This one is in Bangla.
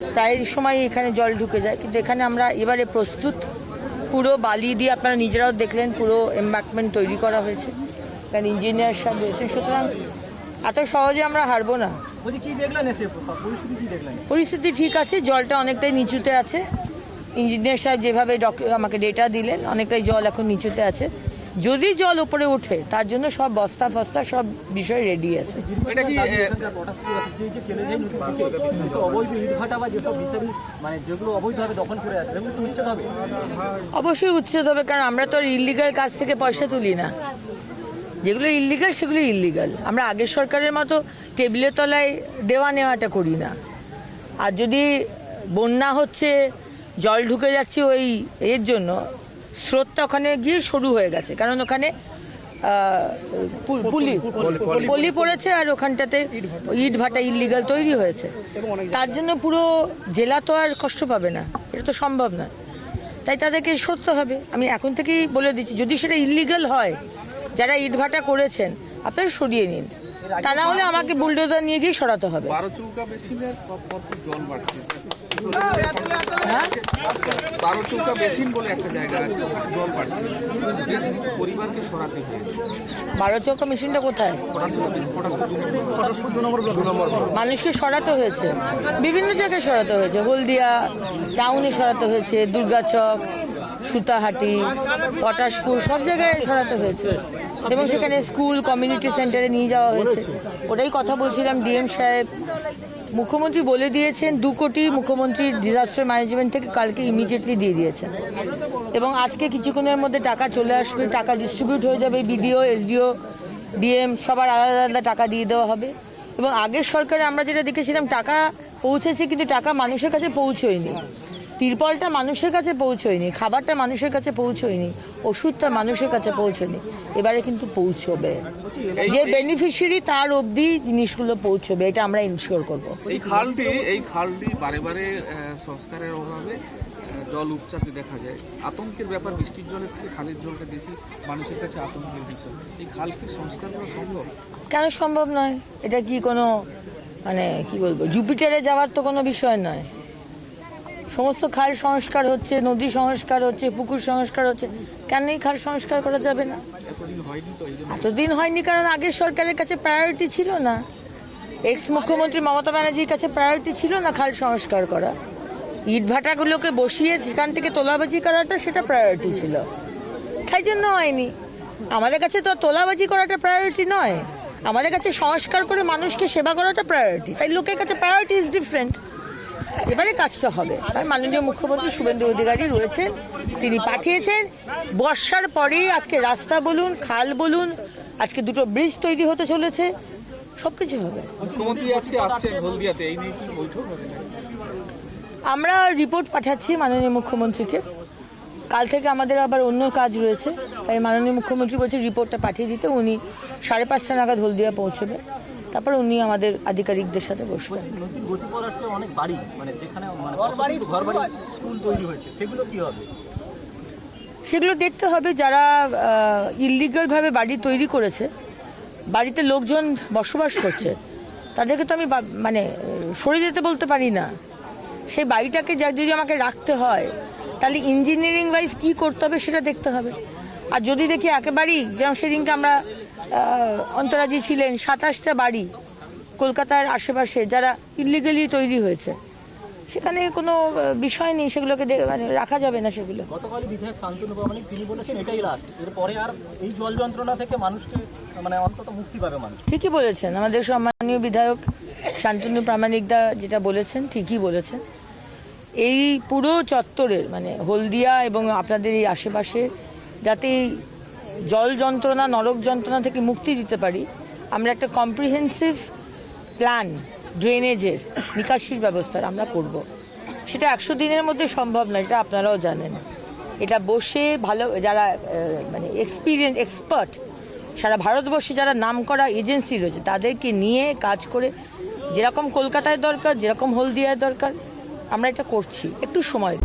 প্রায় সময় এখানে জল ঢুকে যায়, কিন্তু এখানে আমরা এবারে প্রস্তুত। পুরো বালি দিয়ে আপনারা নিজেরাও দেখলেন, পুরো এম্বাঙ্কমেন্ট তৈরি করা হয়েছে, কারণ ইঞ্জিনিয়ার সব রয়েছে, সুতরাং এত সহজে আমরা হারবো না। পরিস্থিতি ঠিক আছে, জলটা অনেকটাই নিচুতে আছে। ইঞ্জিনিয়ার সাহেব যেভাবে আমাকে ডেটা দিলেন, অনেকটাই জল এখন নিচুতে আছে। যদি জল উপরে ওঠে তার জন্য সব বস্তা ফস্তা সব বিষয় রেডি আছে। অবশ্যই উচ্ছেদ হবে, কারণ আমরা তো ইল্লিগাল কাজ থেকে পয়সা তুলি না। যেগুলো ইল্লিগাল সেগুলো ইল্লিগাল। আমরা আগের সরকারের মতো টেবিলের তলায় দেওয়া নেওয়াটা করি না। আর যদি বন্যা হচ্ছে, জল ঢুকে যাচ্ছে, ওই এর জন্য স্রোতটা ওখানে গিয়ে শুরু হয়ে গেছে, কারণ ওখানে পলি পড়েছে আর ওখানটাতে ইট ভাটা ইল্লিগাল তৈরি হয়েছে। তার জন্য পুরো জেলা তো আর কষ্ট পাবে না, এটা তো সম্ভব না। তাই তাদেরকে সরতে হবে। আমি এখন থেকেই বলে দিচ্ছি, যদি সেটা ইল্লিগাল হয়, যারা ইট ভাটা করেছেন আপনারা সরিয়ে নিন, তা না হলে আমাকে বুলডোজার নিয়ে গিয়ে সরাতে হবে। বারোচৌকা মেশিনটা কোথায়? মানুষকে সরাতে হয়েছে, বিভিন্ন জায়গায় সরাতে হয়েছে। হলদিয়া টাউনে সরাতে হয়েছে, দুর্গাচক, সুতাহাটি, পটাশপুর, সব জায়গায় সরাতে হয়েছে, এবং সেখানে স্কুল কমিউনিটি সেন্টারে নিয়ে যাওয়া হয়েছে। ওটাই কথা বলছিলাম ডিএম সাহেব। মুখ্যমন্ত্রী বলে দিয়েছেন 2 কোটি মুখ্যমন্ত্রীর ডিজাস্টার ম্যানেজমেন্ট থেকে কালকে ইমিডিয়েটলি দিয়ে দিয়েছেন, এবং আজকে কিছুক্ষণের মধ্যে টাকা চলে আসবে, টাকা ডিস্ট্রিবিউট হয়ে যাবে। বিডিও, এসডিও, ডিএম সবার আলাদা আলাদা টাকা দিয়ে দেওয়া হবে। এবং আগের সরকারে আমরা যেটা দেখেছিলাম, টাকা পৌঁছেছে কিন্তু টাকা মানুষের কাছে পৌঁছয়নি। তিরপলটা মানুষের কাছে পৌঁছয়নি, খাবারটা মানুষের কাছে পৌঁছয়নি, ওষুধটা মানুষের কাছে পৌঁছয়নি। এবারে কিন্তু পৌঁছবে, যে বেনিফিশিয়ারি তার অবধি জিনিসগুলো পৌঁছবে, এটা আমরা ইনশিওর করবো। এই খালটি বারে বারে সংস্কারের অভাবে জল উপচাতে দেখা যায়। আতঙ্কের ব্যাপার, বৃষ্টির জলের থেকে খালের জলটা বেশি মানুষের কাছে আতঙ্কের বিষয়। এই খালকে সংস্কার করা সম্ভব? কেন সম্ভব নয়? এটা কি কোনো কি বলবো, জুপিটারে যাওয়ার তো কোনো বিষয় নয়। সমস্ত খাল সংস্কার হচ্ছে, নদী সংস্কার হচ্ছে, পুকুর সংস্কার হচ্ছে, কেন এই খাল সংস্কার করা যাবে না? এতদিন হয়নি কারণ আগের সরকারের কাছে প্রায়োরিটি ছিল না। এক্স মুখ্যমন্ত্রী মমতা ব্যানার্জির কাছে প্রায়োরিটি ছিল না খাল সংস্কার করা। ইট ভাটাগুলোকে বসিয়ে সেখান থেকে তোলাবাজি করাটা সেটা প্রায়োরিটি ছিল, তাই জন্য হয়নি। আমাদের কাছে তো তোলাবাজি করাটা প্রায়োরিটি নয়, আমাদের কাছে সংস্কার করে মানুষকে সেবা করাটা প্রায়োরিটি। তাই লোকের কাছে প্রায়োরিটি ইজ ডিফারেন্ট। এবারে কাজটা হবে, আর মাননীয় মুখ্যমন্ত্রী শুভেন্দু অধিকারী রয়েছেন, তিনি পাঠিয়েছেন। বর্ষার পরেই আজকে রাস্তা বলুন, খাল বলুন, আজকে 2টো ব্রিজ তৈরি হতে চলেছে, সবকিছু হবে। মুখ্যমন্ত্রী আজকে আসছেন হলদিয়াতে, এই নিয়ে কি বৈঠক হবে? আমরা রিপোর্ট পাঠাচ্ছি মাননীয় মুখ্যমন্ত্রীকে। কাল থেকে আমাদের আবার অন্য কাজ রয়েছে, তাই মাননীয় মুখ্যমন্ত্রী বলছে রিপোর্টটা পাঠিয়ে দিতে। উনি 5:30 নাগাদ হলদিয়া পৌঁছবে, তারপর উনি আমাদের আধিকারিকদের সাথে বসবেন। সেগুলো দেখতে হবে। যারা ইল্লিগালভাবে বাড়ি তৈরি করেছে, বাড়িতে লোকজন বসবাস করছে, তাদেরকে তো আমি সরে যেতে বলতে পারি না। সেই বাড়িটাকে যদি আমাকে রাখতে হয়, তাহলে ইঞ্জিনিয়ারিং ওয়াইজ কী করতে হবে সেটা দেখতে হবে। আর যদি দেখি একেবারেই, যেমন সেদিনকে আমরা অন্তরাজি ছিলেন, 27টা বাড়ি কলকাতার আশেপাশে যারা ইল্লিগালি তৈরি হয়েছে, সেখানে কোনো বিষয় নেই, সেগুলোকে রাখা যাবে না। সেগুলো গতকাল বিধায়ক শান্তনু প্রামাণিক তিনি বলেছেন এটাই লাস্ট, এরপরে আর এই জল যন্ত্রণা থেকে মানুষকে অন্তত মুক্তি পাবে মানুষ। ঠিকই বলেছেন আমাদের সম্মানীয় বিধায়ক শান্তনু প্রামাণিকদা, যেটা বলেছেন ঠিকই বলেছেন। এই পুরো চত্বরের হলদিয়া এবং আপনাদের এই আশেপাশে যাতে জল যন্ত্রণা, নরক যন্ত্রণা থেকে মুক্তি দিতে পারি, আমরা একটা কম্প্রিহেন্সিভ প্ল্যান, ড্রেনেজের, নিকাশির ব্যবস্থার আমরা করব। সেটা 100 দিনের মধ্যে সম্ভব নয়, এটা আপনারাও জানেন। এটা বসে ভালো যারা এক্সপার্ট সারা ভারতবর্ষে যারা নামকরা এজেন্সি রয়েছে, তাদেরকে নিয়ে কাজ করে, যেরকম কলকাতায় দরকার, যেরকম হলদিয়ায় দরকার, আমরা এটা করছি। একটু সময়